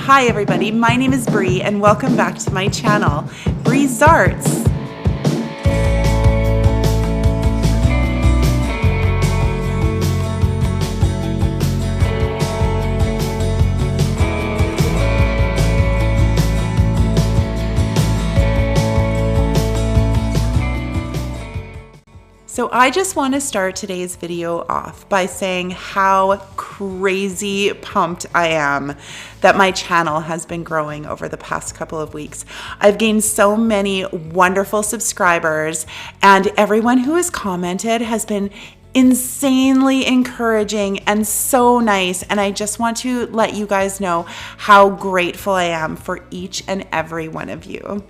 Hi everybody, my name is Bree and welcome back to my channel, Bree's Arts. So I just want to start today's video off by saying how crazy pumped I am that my channel has been growing over the past couple of weeks. I've gained so many wonderful subscribers, and everyone who has commented has been insanely encouraging and so nice, and I just want to let you guys know how grateful I am for each and every one of you.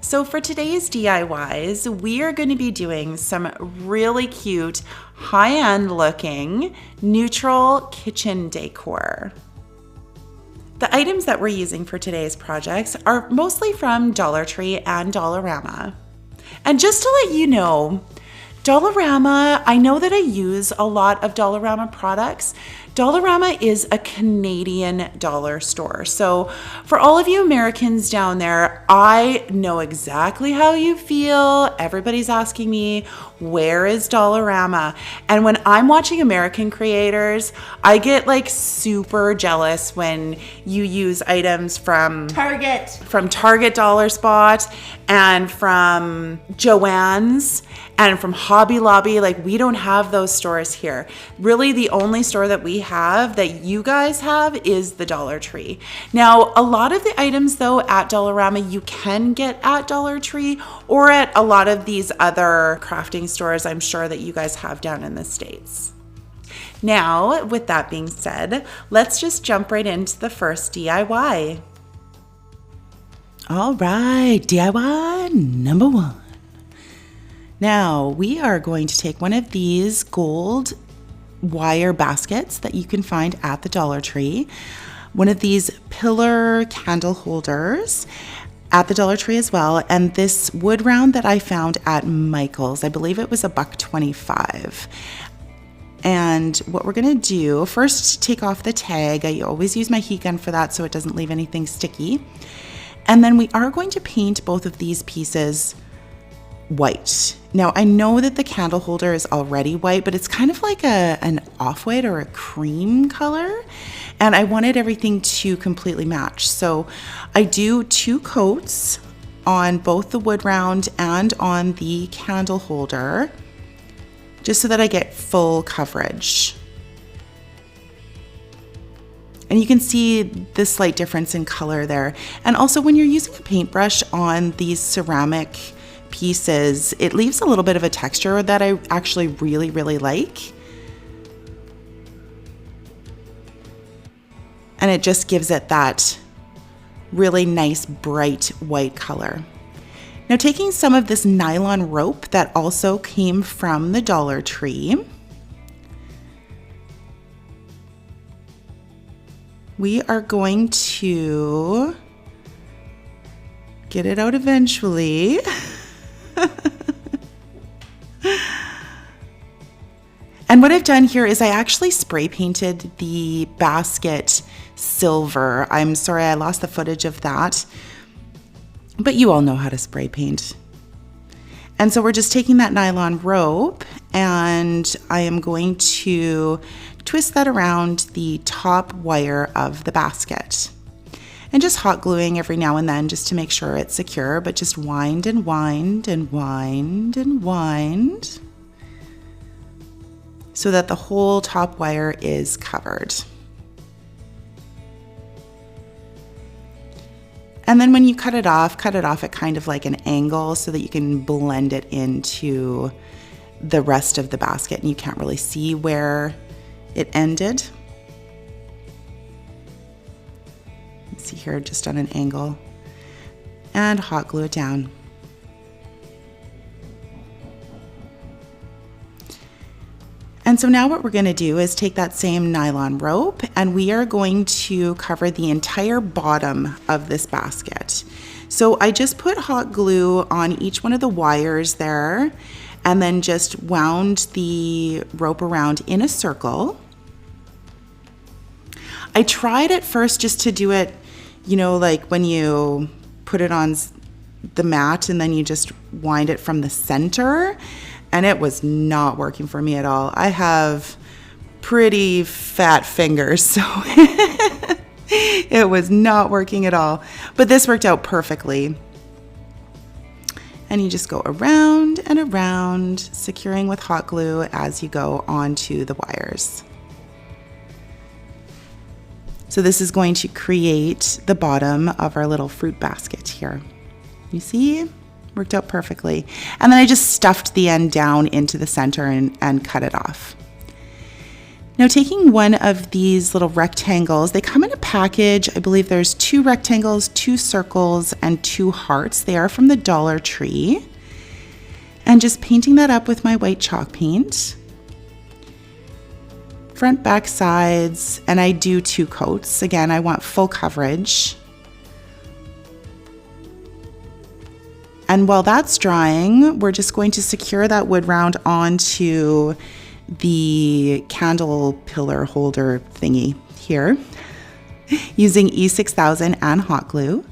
So for today's DIYs, we are going to be doing some really cute, high-end looking, neutral kitchen decor. The items that we're using for today's projects are mostly from Dollar Tree and Dollarama. And just to let you know, Dollarama, I know that I use a lot of Dollarama products. Dollarama is a Canadian dollar store. So for all of you Americans down there, I know exactly how you feel. Everybody's asking me, where is Dollarama? And when I'm watching American creators, I get like super jealous when you use items from Target Dollar Spot and from Joann's and from Hobby Lobby. Like, we don't have those stores here. Really, the only store that we have that you guys have is the Dollar Tree. Now, a lot of the items though at Dollarama you can get at Dollar Tree or at a lot of these other crafting stores I'm sure that you guys have down in the States. Now, with that being said, let's just jump right into the first DIY. All right, DIY number one. Now, we are going to take one of these gold wire baskets that you can find at the Dollar Tree, one of these pillar candle holders at the Dollar Tree as well, and this wood round that I found at Michael's. I believe it was $1.25. And what we're gonna do, first take off the tag. I always use my heat gun for that so it doesn't leave anything sticky. And then we are going to paint both of these pieces white. Now, I know that the candle holder is already white, but it's kind of like an off-white or a cream color, and I wanted everything to completely match. So I do 2 coats on both the wood round and on the candle holder, just so that I get full coverage. And you can see the slight difference in color there. And also, when you're using a paintbrush on these ceramic pieces, it leaves a little bit of a texture that I actually really, really like. And it just gives it that really nice, bright white color. Now, taking some of this nylon rope that also came from the Dollar Tree, we are going to get it out eventually. And what I've done here is I actually spray painted the basket silver. I'm sorry I lost the footage of that, but you all know how to spray paint. And so we're just taking that nylon rope and I am going to twist that around the top wire of the basket. And just hot gluing every now and then just to make sure it's secure, but just wind and wind and wind and wind so that the whole top wire is covered. And then when you cut it off at kind of like an angle so that you can blend it into the rest of the basket and you can't really see where it ended. See here, just on an angle, and hot glue it down. And so now what we're going to do is take that same nylon rope and we are going to cover the entire bottom of this basket. So I just put hot glue on each one of the wires there and then just wound the rope around in a circle. I tried at first just to do it, you know, like when you put it on the mat and then you just wind it from the center, and it was not working for me at all. I have pretty fat fingers, so it was not working at all. But this worked out perfectly. And you just go around and around, securing with hot glue as you go onto the wires. So this is going to create the bottom of our little fruit basket here. You see? Worked out perfectly. And then I just stuffed the end down into the center and cut it off. Now taking one of these little rectangles, they come in a package. I believe there's 2 rectangles, 2 circles, and 2 hearts. They are from the Dollar Tree. And just painting that up with my white chalk paint. Front, back, sides, and I do 2 coats. Again, I want full coverage. And while that's drying, we're just going to secure that wood round onto the candle pillar holder thingy here using E6000 and hot glue.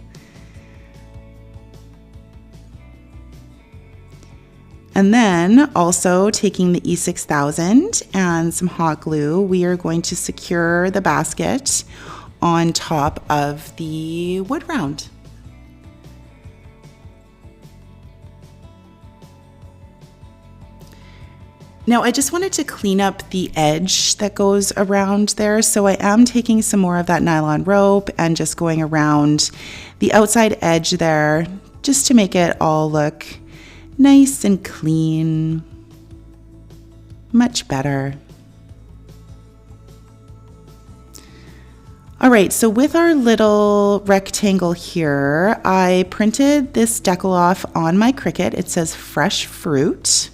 And then also taking the E6000 and some hot glue, we are going to secure the basket on top of the wood round. Now I just wanted to clean up the edge that goes around there, so I am taking some more of that nylon rope and just going around the outside edge there just to make it all look nice and clean. Much better. All right, so with our little rectangle here, I printed this decal off on my Cricut. It says fresh fruit.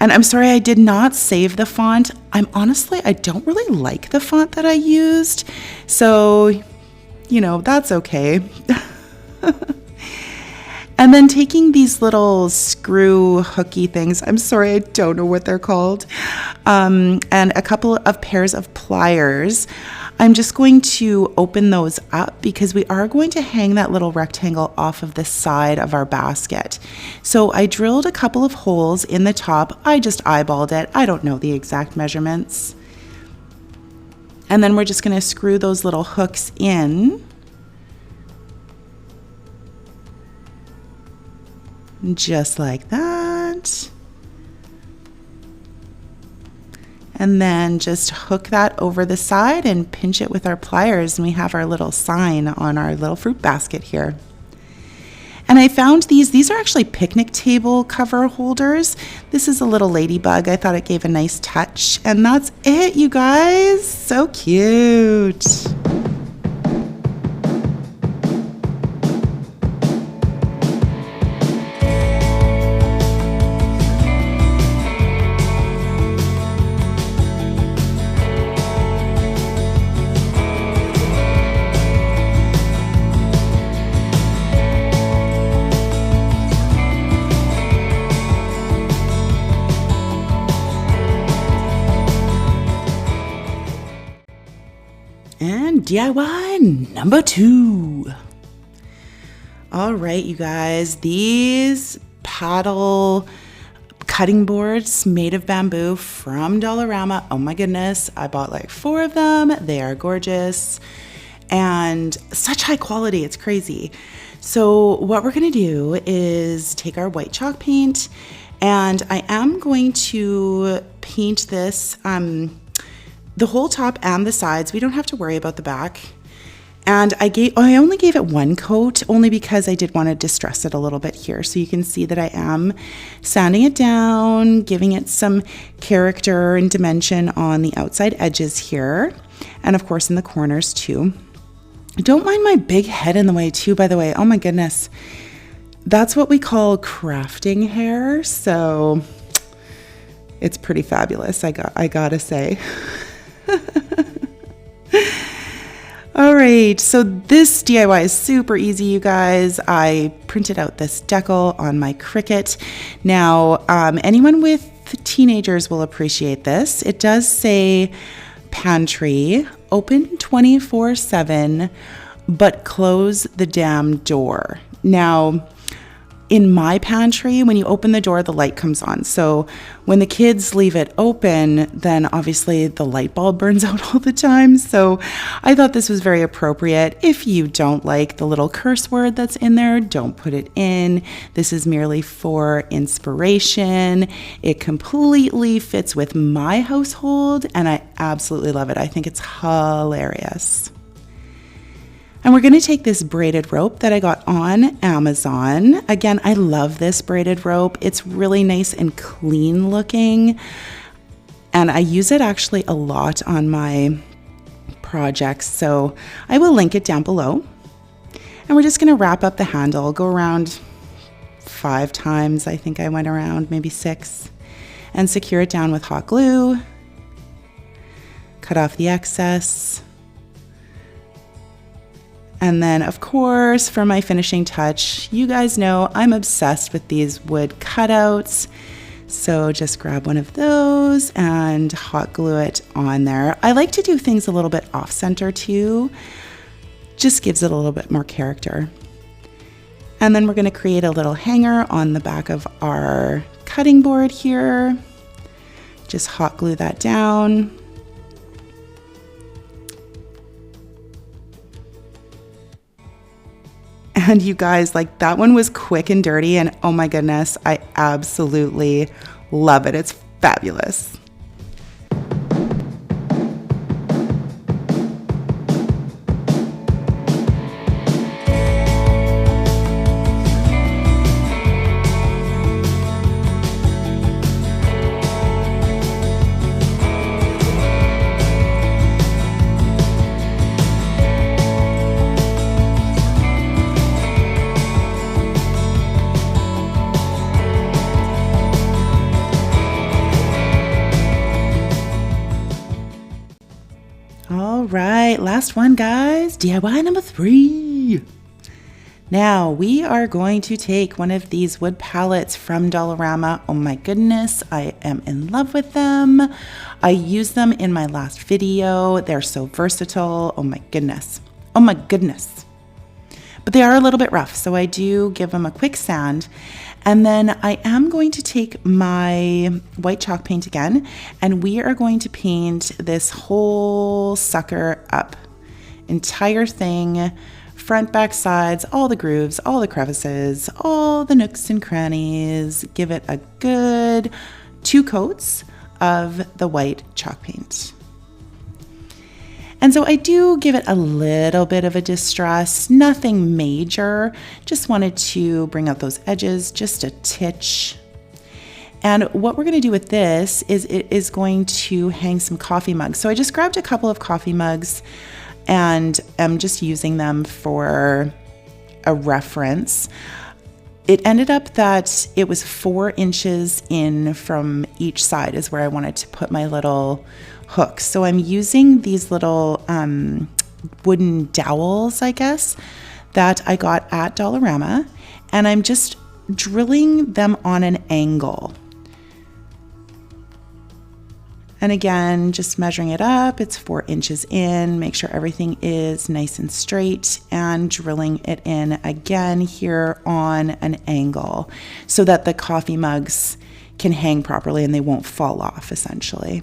And I'm sorry I did not save the font. I don't really like the font that I used. So, you know, that's okay. And then taking these little screw hooky things, I'm sorry, I don't know what they're called, and a couple of pairs of pliers, I'm just going to open those up because we are going to hang that little rectangle off of the side of our basket. So I drilled a couple of holes in the top. I just eyeballed it. I don't know the exact measurements. And then we're just going to screw those little hooks in. Just like that. And then just hook that over the side and pinch it with our pliers, and we have our little sign on our little fruit basket here. And I found these are actually picnic table cover holders. This is a little ladybug. I thought it gave a nice touch. And that's it, you guys. So cute. And DIY number 2. All right, you guys, these paddle cutting boards made of bamboo from Dollarama. Oh my goodness, I bought like 4 of them. They are gorgeous and such high quality, it's crazy. So what we're gonna do is take our white chalk paint, and I am going to paint this the whole top and the sides. We don't have to worry about the back. And I only gave it 1 coat, only because I did want to distress it a little bit here. So you can see that I am sanding it down, giving it some character and dimension on the outside edges here. And of course in the corners too. Don't mind my big head in the way too, by the way. Oh my goodness. That's what we call crafting hair. So it's pretty fabulous, I gotta say. All right, so this DIY is super easy, you guys. I printed out this decal on my Cricut. Now, anyone with teenagers will appreciate this. It does say Pantry open 24/7, but close the damn door. Now, in my pantry, when you open the door, the light comes on. So when the kids leave it open, then obviously the light bulb burns out all the time. So I thought this was very appropriate. If you don't like the little curse word that's in there, don't put it in. This is merely for inspiration. It completely fits with my household, and I absolutely love it. I think it's hilarious. And we're going to take this braided rope that I got on Amazon. Again, I love this braided rope. It's really nice and clean looking. And I use it actually a lot on my projects. So I will link it down below. And we're just going to wrap up the handle, go around 5 times. I think I went around, maybe 6. And secure it down with hot glue. Cut off the excess. And then, of course, for my finishing touch, you guys know I'm obsessed with these wood cutouts. So just grab one of those and hot glue it on there. I like to do things a little bit off center too. Just gives it a little bit more character. And then we're going to create a little hanger on the back of our cutting board here. Just hot glue that down. And you guys, like, that one was quick and dirty, and oh my goodness, I absolutely love it. It's fabulous. All right, last one, guys. DIY number 3. Now we are going to take one of these wood pallets from Dollarama. Oh my goodness, I am in love with them. I used them in my last video. They're so versatile. Oh my goodness. Oh my goodness. But they are a little bit rough, so I do give them a quick sand. And then I am going to take my white chalk paint again, and we are going to paint this whole sucker up. Entire thing, front, back, sides, all the grooves, all the crevices, all the nooks and crannies. Give it a good 2 coats of the white chalk paint. And so I do give it a little bit of a distress, nothing major, just wanted to bring out those edges just a titch. And what we're going to do with this is it is going to hang some coffee mugs. So I just grabbed a couple of coffee mugs and I'm just using them for a reference. It ended up that it was 4 inches in from each side is where I wanted to put my little hooks. So I'm using these little wooden dowels, I guess, that I got at Dollarama, and I'm just drilling them on an angle. And again, just measuring it up, it's 4 inches in, make sure everything is nice and straight, and drilling it in again here on an angle so that the coffee mugs can hang properly and they won't fall off essentially.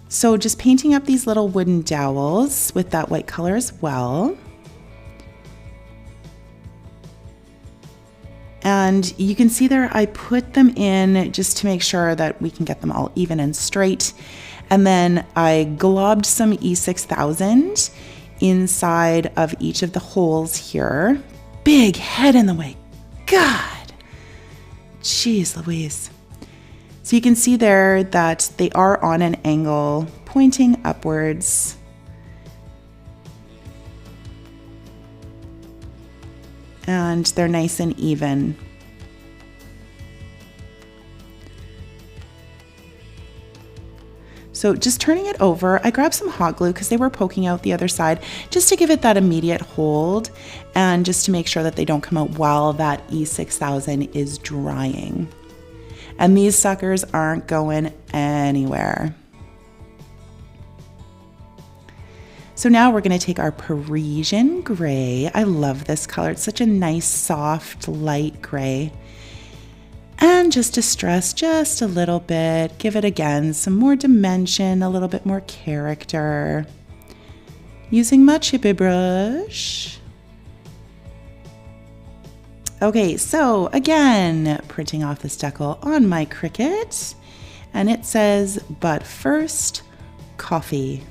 So just painting up these little wooden dowels with that white color as well. And you can see there, I put them in just to make sure that we can get them all even and straight. And then I globbed some E6000 inside of each of the holes here. Big head in the way. God. Jeez Louise. So you can see there that they are on an angle pointing upwards. And they're nice and even. So just turning it over, I grabbed some hot glue because they were poking out the other side just to give it that immediate hold and just to make sure that they don't come out while that E6000 is drying. And these suckers aren't going anywhere. So now we're going to take our Parisian gray. I love this color. It's such a nice, soft, light gray. And just distress just a little bit. Give it, again, some more dimension, a little bit more character. Using my chippy brush. Okay, so again, printing off this decal on my Cricut. And it says, but first, coffee.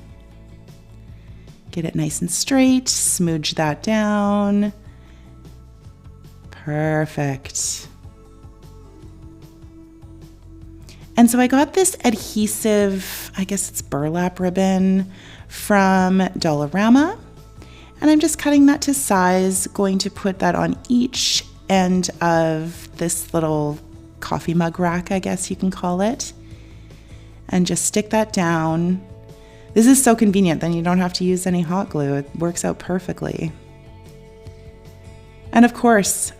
Get it nice and straight, smooch that down. Perfect. And so I got this adhesive, I guess it's burlap ribbon from Dollarama. And I'm just cutting that to size, going to put that on each end of this little coffee mug rack, I guess you can call it. And just stick that down. This is so convenient, then you don't have to use any hot glue. It works out perfectly. And of course,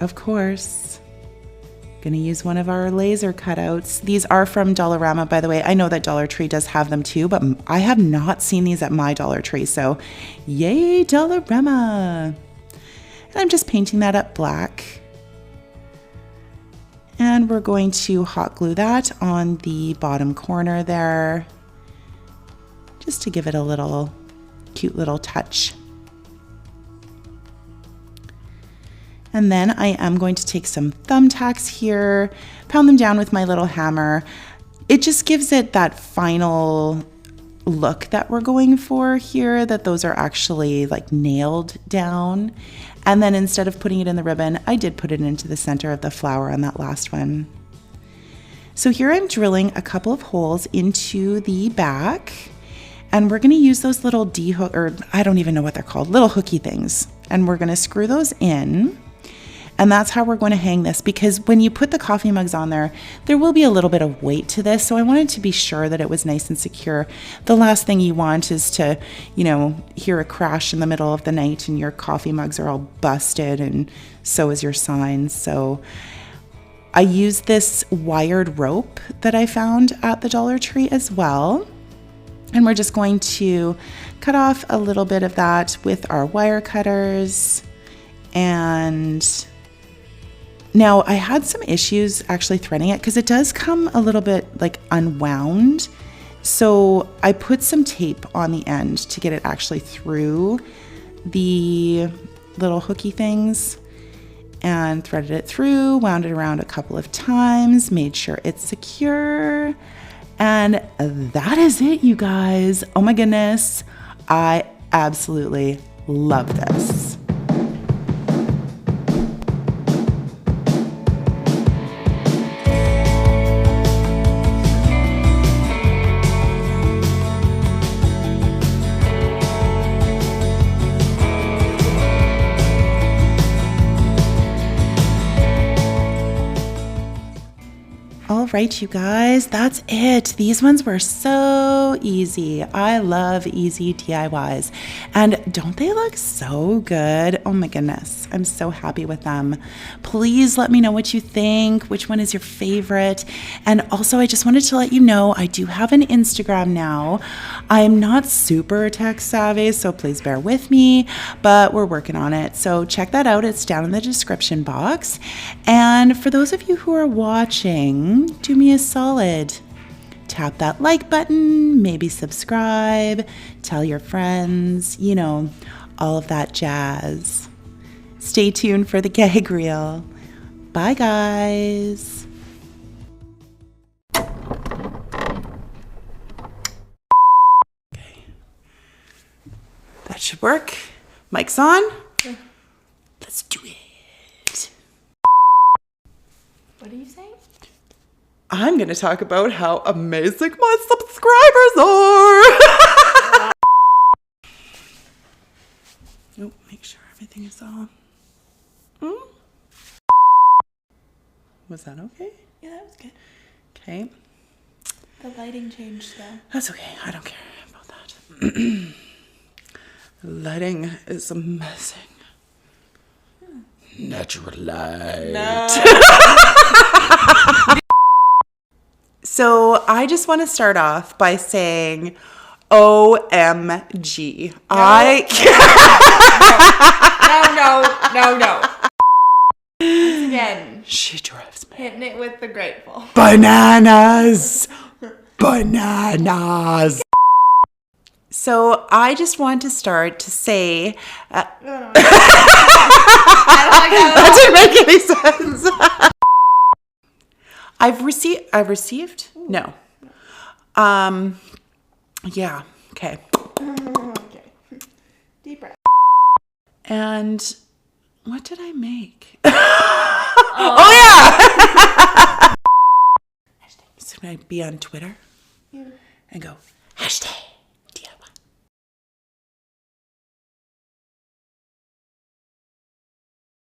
gonna use one of our laser cutouts. These are from Dollarama, by the way. I know that Dollar Tree does have them too, but I have not seen these at my Dollar Tree, so yay, Dollarama! And I'm just painting that up black. And we're going to hot glue that on the bottom corner there, just to give it a little cute little touch. And then I am going to take some thumbtacks here, pound them down with my little hammer. It just gives it that final look that we're going for here, that those are actually like nailed down. And then instead of putting it in the ribbon, I did put it into the center of the flower on that last one. So here I'm drilling a couple of holes into the back. And we're gonna use those little D-hook, or I don't even know what they're called, little hooky things. And we're gonna screw those in. And that's how we're going to hang this, because when you put the coffee mugs on there, there will be a little bit of weight to this. So I wanted to be sure that it was nice and secure. The last thing you want is to, you know, hear a crash in the middle of the night and your coffee mugs are all busted, and so is your sign. So I used this wired rope that I found at the Dollar Tree as well. And we're just going to cut off a little bit of that with our wire cutters. And now I had some issues actually threading it because it does come a little bit like unwound. So I put some tape on the end to get it actually through the little hooky things and threaded it through, wound it around a couple of times, made sure it's secure. And that is it, you guys. Oh my goodness. I absolutely love this. All right, you guys, that's it. These ones were so easy. I love easy DIYs. And don't they look so good? Oh my goodness, I'm so happy with them. Please let me know what you think, which one is your favorite. And also, I just wanted to let you know, I do have an Instagram now. I'm not super tech savvy, so please bear with me, but we're working on it. So check that out. It's down in the description box. And for those of you who are watching, do me a solid. Tap that like button, maybe subscribe, tell your friends, you know, all of that jazz. Stay tuned for the gag reel. Bye, guys. Okay. That should work. Mic's on. Yeah. Let's do it. What are you saying? I'm going to talk about how amazing my subscribers are. Oh, make sure everything is on. Was that okay? Yeah, that was good. Okay. The lighting changed though. That's okay. I don't care about that. Lighting is amazing. Natural light. No. So I just want to start off by saying, OMG. No. Once again, She drives me. hitting it with the grateful. Bananas. Bananas. So I just want to start to say, that didn't make any sense. I've received? No. Yeah. Okay. Okay. Deep breath. And what did I make? Oh yeah. So can I be on Twitter and go, hashtag